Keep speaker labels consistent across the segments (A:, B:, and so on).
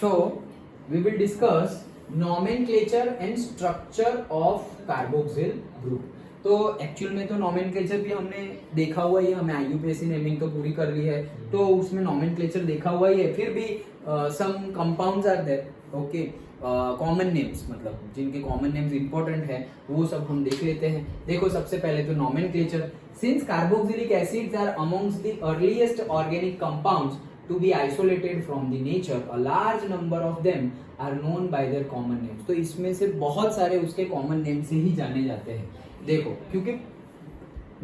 A: So we will discuss nomenclature and structure of carboxyl group. तो actual में तो nomenclature भी हमने देखा हुआ ही है, हमें आईयूपीएसी नेमिंग तो पूरी कर ली है, तो उसमें नॉमेनक्लेचर देखा हुआ ही है. फिर भी some compounds are there, okay, common names, मतलब जिनके कॉमन नेम्स इंपॉर्टेंट है वो सब हम देख लेते हैं. देखो सबसे पहले तो nomenclature. Since carboxylic acids are amongst the earliest organic compounds to be isolated from the nature, a large number of them are known by their common names. तो इसमें से बहुत सारे उसके कॉमन नेम से ही जाने जाते हैं. देखो क्योंकि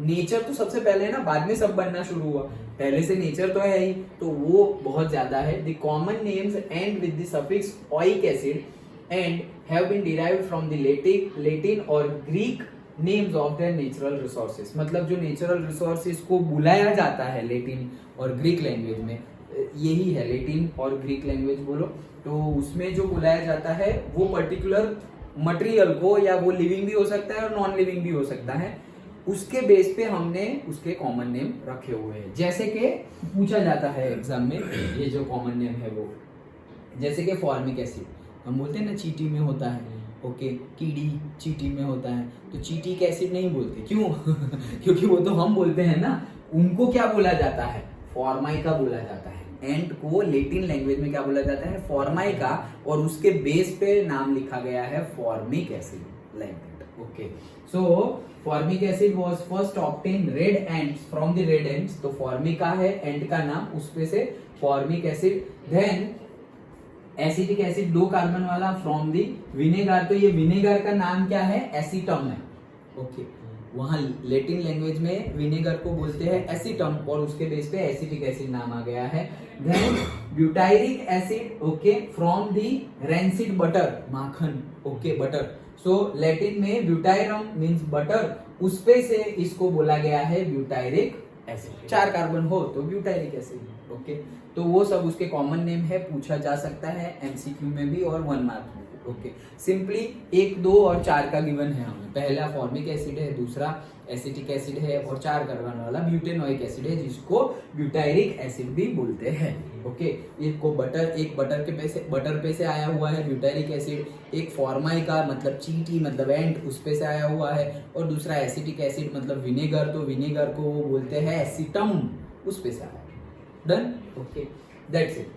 A: नेचर तो सबसे पहले है ना, बाद में सब बनना शुरू हुआ, पहले से नेचर तो है ही, तो वो बहुत ज्यादा है. The common names end with the suffix oic acid and have been derived from the Latin or Greek names of their natural resources. मतलब जो नेचुरल रिसोर्सेज को बुलाया जाता है लैटिन और ग्रीक लैंग्वेज में, यही है लैटिन और ग्रीक लैंग्वेज बोलो, तो उसमें जो बुलाया जाता है वो पर्टिकुलर मटेरियल को, या वो लिविंग भी हो सकता है और नॉन लिविंग भी हो सकता है, उसके बेस पे हमने उसके कॉमन नेम रखे हुए हैं. जैसे कि पूछा जाता है एग्जाम में, ये जो कॉमन नेम है वो, जैसे कि फॉर्मिक एसिड हम बोलते हैं ना चीटी में होता है, ओके, कीड़ी चीटी में होता है, तो चीटिक एसिड नहीं बोलते. क्यों? क्योंकि वो तो हम बोलते हैं ना, उनको क्या बोला जाता है, फॉर्माइका बोला जाता है. एंड को लैटिन लैंग्वेज में क्या बोला जाता है, फॉर्माइका, और उसके बेस पे नाम लिखा गया है formic acid like that. Okay, so formic acid was first obtain red ants from the red ants. तो फॉर्मिका है एंड का नाम, उसपे से formic acid. Then acetic acid 2 carbon वाला फ्रॉम द विनेगर. तो ये विनेगर का नाम क्या है, एसीटम है. ओके, वहां लैटिन लैंग्वेज में विनेगर को बोलते हैं एसीटम, और उसके बेस पे एसिटिक एसिड नाम आ गया है. Then butyric acid, okay, from the rancid butter, माखन, ओके, बटर. सो लैटिन में ब्यूटायरम मींस बटर, उसपे से इसको बोला गया है ब्यूटायरिक एसिड. 4 कार्बन हो तो ब्यूटायरिक एसिड. ओके, तो वो सब उसके कॉमन नेम है, पूछा जा सकता है एमसीक्यू में भी और 1 मार्क में. ओके, सिंपली 1, 2 और 4 का गिवन है हमें. पहला फॉर्मिक एसिड है, दूसरा एसिटिक एसिड है, और 4 कार्बन वाला ब्यूटेनोइक एसिड है, जिसको ब्यूटायरिक एसिड भी बोलते हैं. ओके, एक को बटर पे से आया हुआ है ब्यूटायरिक एसिड, एक फॉर्माइका मतलब चीटी मतलब एंट, उस पे से आया हुआ है, और दूसरा एसिटिक एसिड मतलब विनेगर, तो विनेगर को वो बोलते हैं एसिटम, उस पे से आया. डन. Okay, that's it.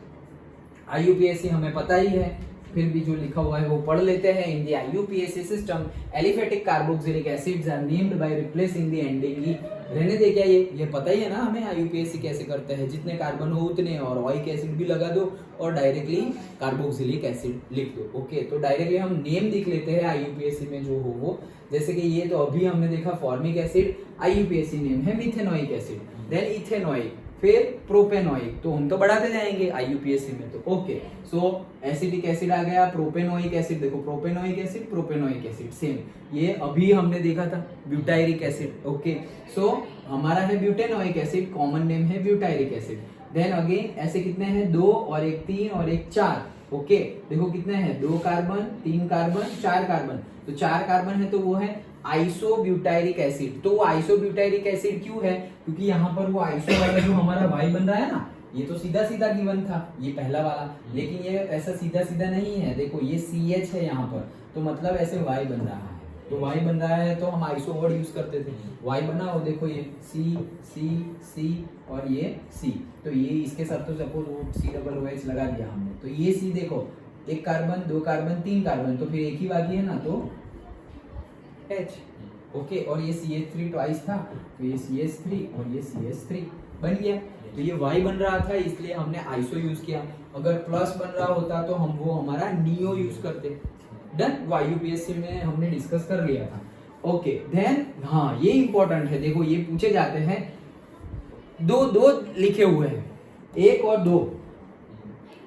A: आईयूपीएससी हमें पता ही है, फिर भी जो लिखा हुआ है वो पढ़ लेते हैं. In the IUPAC system aliphatic carboxylic acids are named by replacing the ending e. रहने दे क्या, ये पता ही है ना हमें आईयूपीएससी कैसे करते हैं. जितने कार्बन हो उतने, और ओइक एसिड भी लगा दो और डायरेक्टली कार्बोक्सिलिक एसिड लिख दो. ओके, तो डायरेक्टली हम नेम लिख लेते हैं आईयूपीएससी में जो हो वो. जैसे कि ये तो अभी हमने देखा फॉर्मिक एसिड, आईयूपीएससी नेम है मिथेनोइक एसिड, देन इथेनोइक, फिर प्रोपेनोइक, तो हम तो बढ़ाते जाएंगे आईयूपीएससी में. तो ओके, सो एसिटिक एसिड आ गया, प्रोपेनोइक एसिड, देखो प्रोपेनोइक एसिड सेम, ये अभी हमने देखा था ब्यूटायरिक एसिड. ओके, सो हमारा है ब्यूटेनोइक एसिड, कॉमन नेम है ब्यूटायरिक एसिड. देन अगेन ऐसे कितने हैं, 2 और एक 3 और एक 4. ओके, देखो कितने हैं, 2 कार्बन, 3 कार्बन, 4 कार्बन. तो 4 कार्बन है तो वो है आइसोब्यूटायरिक एसिड. तो आइसोब्यूटायरिक एसिड क्यों है, क्योंकि यहाँ पर वो आइसो वाला जो हमारा वाई बन रहा है ना, ये तो सीधा सीधा गिवन था ये पहला वाला, लेकिन ये ऐसा सीधा सीधा नहीं है. देखो ये CH है यहाँ पर, तो मतलब ऐसे वाई बन रहा है. तो वाई बन रहा है तो हम आइसो वर्ड यूज करते थे. वाई बना, और देखो ये C और ये C, तो ये इसके साथ तो सपोज वो COOH लगा दिया हमने, तो ये C देखो 1 कार्बन, 2 कार्बन, 3 कार्बन, तो फिर एक ही बाकी है ना, तो H. ओके, और ये CH3 ट्वाइस था, तो ये CH3 और ये CH3 बन गया. तो ये Y बन रहा था इसलिए हमने आइसो यूज किया. अगर प्लस बन रहा होता तो हम वो हमारा नियो यूज करते. डन. यूपीएससी में हमने डिस्कस कर लिया था. ओके, देन हाँ ये इंपॉर्टेंट है, देखो ये पूछे जाते हैं, 2 लिखे हुए हैं, 1 और 2.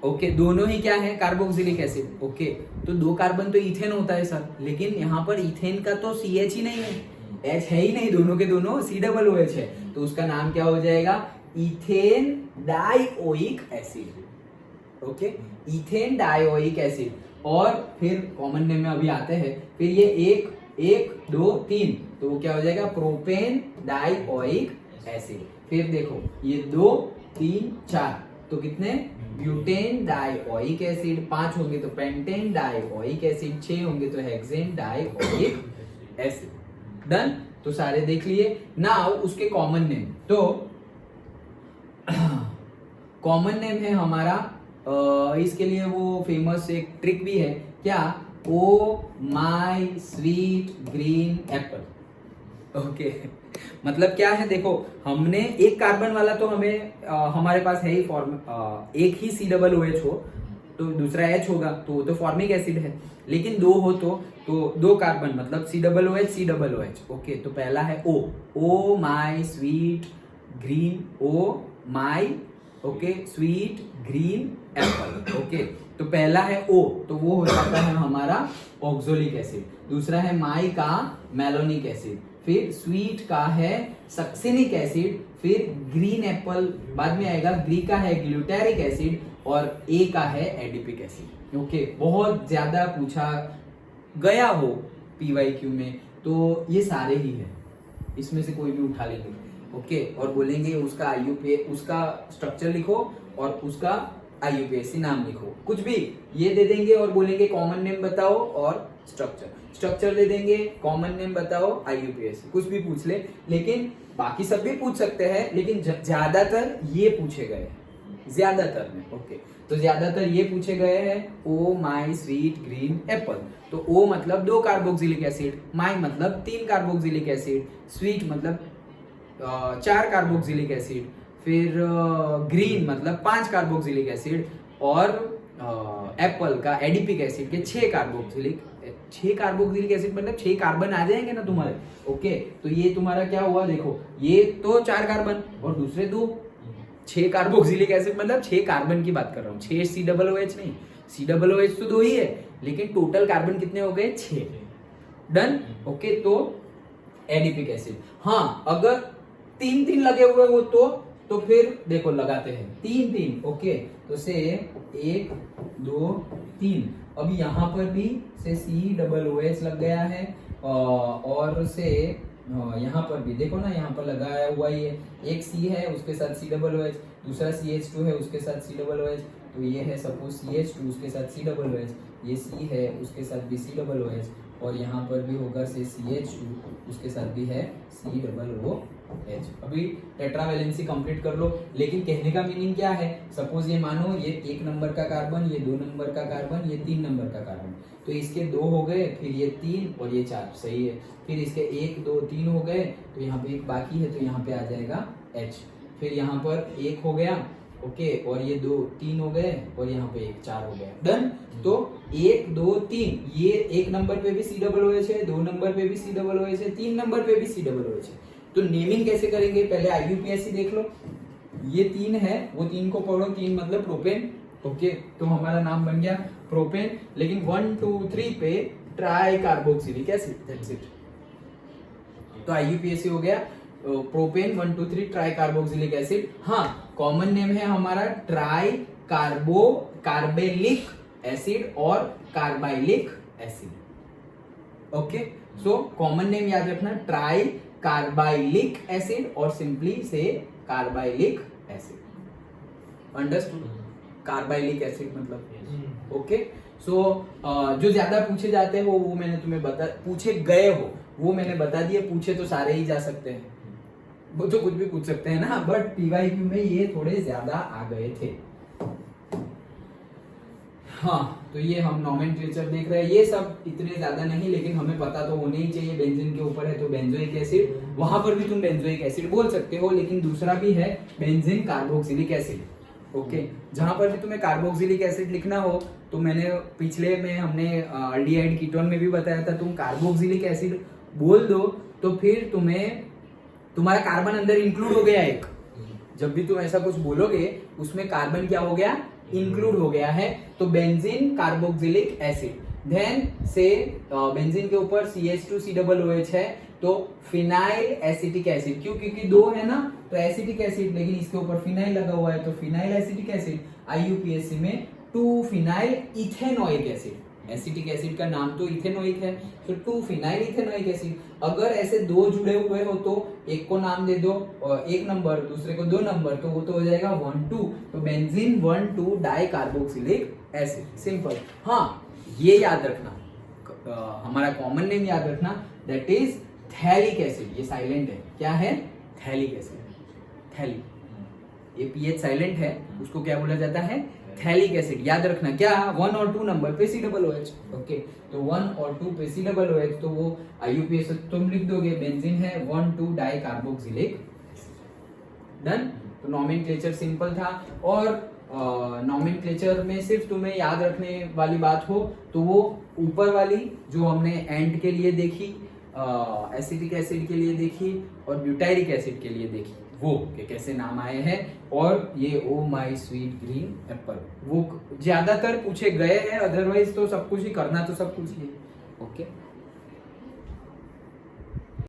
A: ओके, दोनों ही क्या है, कार्बोक्सिलिक एसिड. ओके, तो 2 कार्बन तो इथेन होता है सर, लेकिन यहाँ पर इथेन का तो CH ही नहीं है, H है ही नहीं, दोनों के दोनों COOH है, तो उसका नाम क्या हो जाएगा, ethane dioic acid. Okay, ethane dioic acid. और फिर कॉमन नेम में अभी आते हैं, फिर ये 1, 2, 3, तो वो क्या हो जाएगा, प्रोपेन डाइओइक एसिड. फिर देखो ये 2, 3, 4, तो कितने, ब्यूटेन डाइओइक एसिड, 5 होंगे तो पेंटेन डाइओइक एसिड, 6 होंगे तो हेक्सेन डाइओइक एसिड। डन, तो सारे देख लिए। नाउ उसके कॉमन नेम, तो कॉमन नेम है हमारा, इसके लिए वो फेमस एक ट्रिक भी है, क्या, oh my sweet green apple. Okay, मतलब क्या है, देखो हमने एक कार्बन वाला तो हमें हमारे पास है ही फॉर्म, एक ही COOH हो तो दूसरा H होगा, तो वो तो फॉर्मिक एसिड है। लेकिन दो हो तो दो कार्बन मतलब COOH। ओके, तो पहला है oh my sweet green, oh my, okay, sweet green apple. Okay, तो पहला है O, तो वो हो जाता है हमारा ऑक्सोलिक एसिड। दूसरा है माई का मैलोनिक एसिड, फिर स्वीट का है सक्सिनिक एसिड, फिर ग्रीन एप्पल बाद में आएगा, ग्री का है ग्लूटारिक एसिड और ए का है एडिपिक एसिड। ओके, बहुत ज्यादा पूछा गया हो PYQ में, तो ये सारे ही है, इसमें से कोई भी उठा लेंगे। ओके, और बोलेंगे उसका उसका स्ट्रक्चर लिखो और उसका IUPAC नाम लिखो, कुछ भी ये दे देंगे और बोलेंगे कॉमन नेम बताओ और स्ट्रक्चर दे देंगे, कॉमन नेम बताओ, IUPAC, कुछ भी पूछ ले। लेकिन बाकी सब भी पूछ सकते हैं, लेकिन ज्यादातर ये पूछे गए, ज्यादातर में। ओके, तो ज्यादातर ये पूछे गए हैं, ओ माई स्वीट ग्रीन एप्पल। तो ओ मतलब 2 कार्बोक्सिलिक एसिड, माई मतलब 3 कार्बोक्सिलिक एसिड, स्वीट मतलब 4 कार्बोक्सिलिक एसिड, फिर ग्रीन मतलब 5 कार्बोक्सिलिक एसिड, और एप्पल का एडिपिक एसिड के 6 कार्बोक्सिलिक एसिड, मतलब 6 कार्बन आ जाएंगे ना तुम्हारे। ओके, तो ये तुम्हारा क्या हुआ, देखो ये तो 4 कार्बन और दूसरे 2, 6 कार्बोक्सिलिक एसिड मतलब 6 कार्बन की बात कर रहा हूँ, 6 COOH नहीं, COOH तो 2 ही है, लेकिन टोटल कार्बन कितने हो गए, 6। डन। ओके, तो एडिपिक एसिड, हाँ अगर 3 लगे हुए हो तो फिर देखो लगाते हैं 3। ओके, तो से 1 2 3, अभी यहाँ पर भी से COOH लग गया है, और से यहाँ पर भी देखो ना, यहाँ पर लगाया हुआ ही है, एक C है उसके साथ COOH, दूसरा CH2 है उसके साथ COOH, तो ये है सपोज CH2 उसके साथ COOH, ये C है उसके साथ भी COOH, और यहाँ पर भी होगा से CH2 उसके साथ भी है COOH। अभी टेट्रावैलेंसी कंप्लीट कर लो, लेकिन कहने का मीनिंग क्या है, सपोज ये मानो ये 1 नंबर का कार्बन, ये 2 नंबर का कार्बन, ये 3 नंबर का कार्बन, तो इसके 2 हो गए, फिर ये 3 और ये 4, सही है। फिर इसके 1 2 3 हो गए, तो यहाँ पे एक बाकी है, तो यहाँ पे आ जाएगा H। फिर यहाँ पर 1 हो गया, ओके, और ये 2 3 हो गए, और यहाँ पे 1 4 हो गया। डन। तो 1 2 3, ये 1 नंबर पे भी COOH है, 2 नंबर पे भी COOH है, 3 नंबर पे भी COOH है। तो नेमिंग कैसे करेंगे, पहले IUPAC देख लो, ये 3 है, वो 3 को पढ़ो, 3 मतलब प्रोपेन। ओके, तो हमारा नाम बन गया प्रोपेन, लेकिन 1 2 3 पे tricarboxylic acid, that's it. तो IUPAC हो गया प्रोपेन 1 2 3 ट्राई कार्बोक्सिलिक एसिड। हाँ, कॉमन नेम है हमारा ट्राई कार्बेलिक एसिड और carballylic acid. Okay, so common name याद रखना, ट्राई कार्बाइलिक एसिड और सिंपली से carballylic acid. Understood? Carballylic acid मतलब। ओके, सो जो ज्यादा पूछे जाते हो वो मैंने तुम्हें पूछे गए हो वो मैंने बता दिया, पूछे तो सारे ही जा सकते हैं, वो तो कुछ भी पूछ सकते हैं ना, बट PYQ में ये थोड़े ज्यादा आ गए थे। हाँ, तो ये हम नोमेनक्लेचर देख रहे हैं, ये सब इतने ज्यादा नहीं, लेकिन हमें पता तो होने ही चाहिए। बेंजीन के ऊपर है तो बेंजोइक एसिड, वहां पर भी तुम बेंजोइक एसिड बोल सकते हो, लेकिन दूसरा भी है बेंजीन कार्बोक्सिलिक एसिड। ओके, जहां पर भी तुम्हें कार्बोक्सिलिक एसिड लिखना हो, तो मैंने पिछले में हमने अल्डिहाइड कीटोन में भी बताया था, तुम कार्बोक्सिलिक एसिड बोल दो तो फिर तुम्हारा कार्बन अंदर इंक्लूड हो गया एक। जब भी तुम ऐसा कुछ बोलोगे उसमें कार्बन क्या हो गया, इंक्लूड हो गया है, तो बेंजीन कार्बोक्सिलिक एसिड। देन से बेंजीन के ऊपर CH2 COOH है, तो फिनाइल एसिटिक एसिड, क्यों, क्योंकि 2 है ना, तो एसिटिक एसिड, लेकिन इसके ऊपर फिनाइल लगा हुआ है, तो फिनाइल एसिटिक एसिड। IUPAC में 2 phenyl ethanoic acid, acetic acid का नाम तो इथेनोइक है, तो 2 फिनाइल इथेनोइक एसिड। अगर ऐसे दो जुड़े हुए हो तो एक को नाम दे दो और 1 नंबर, दूसरे को 2 नंबर, तो वो तो हो जाएगा 1 2, तो benzene 1 2 di carboxylic acid, simple. हाँ, ये याद रखना, हमारा कॉमन नेम याद रखना, दैट इज थैलिक एसिड। ये साइलेंट है, क्या है? Phthalic acid. थैलिक, ये पीएच साइलेंट है, उसको क्या बोला जाता है? Phthalic acid. याद रखना क्या? 1 और 2 नंबर पे COOH। ओके, तो 1 और 2 पे COOH, तो वो IUPAC तुम लिख दोगे, बेंजीन है 1 2 डाई कार्बोक्सिलिक। डन। तो नॉमेनक्लेचर सिंपल था, और नॉमेनक्लेचर में सिर्फ तुम्हें याद रखने वाली बात हो तो वो ऊपर वाली जो हमने एंड के लिए देखी, एसिटिक एसिड के लिए देखी और ब्यूटाइरिक एसिड के लिए देखी, वो कि कैसे नाम आए हैं, और ये oh my sweet green Apple, वो ज्यादातर पूछे गए हैं, अदरवाइज तो सब कुछ ही करना तो सब कुछ ही है। ओके।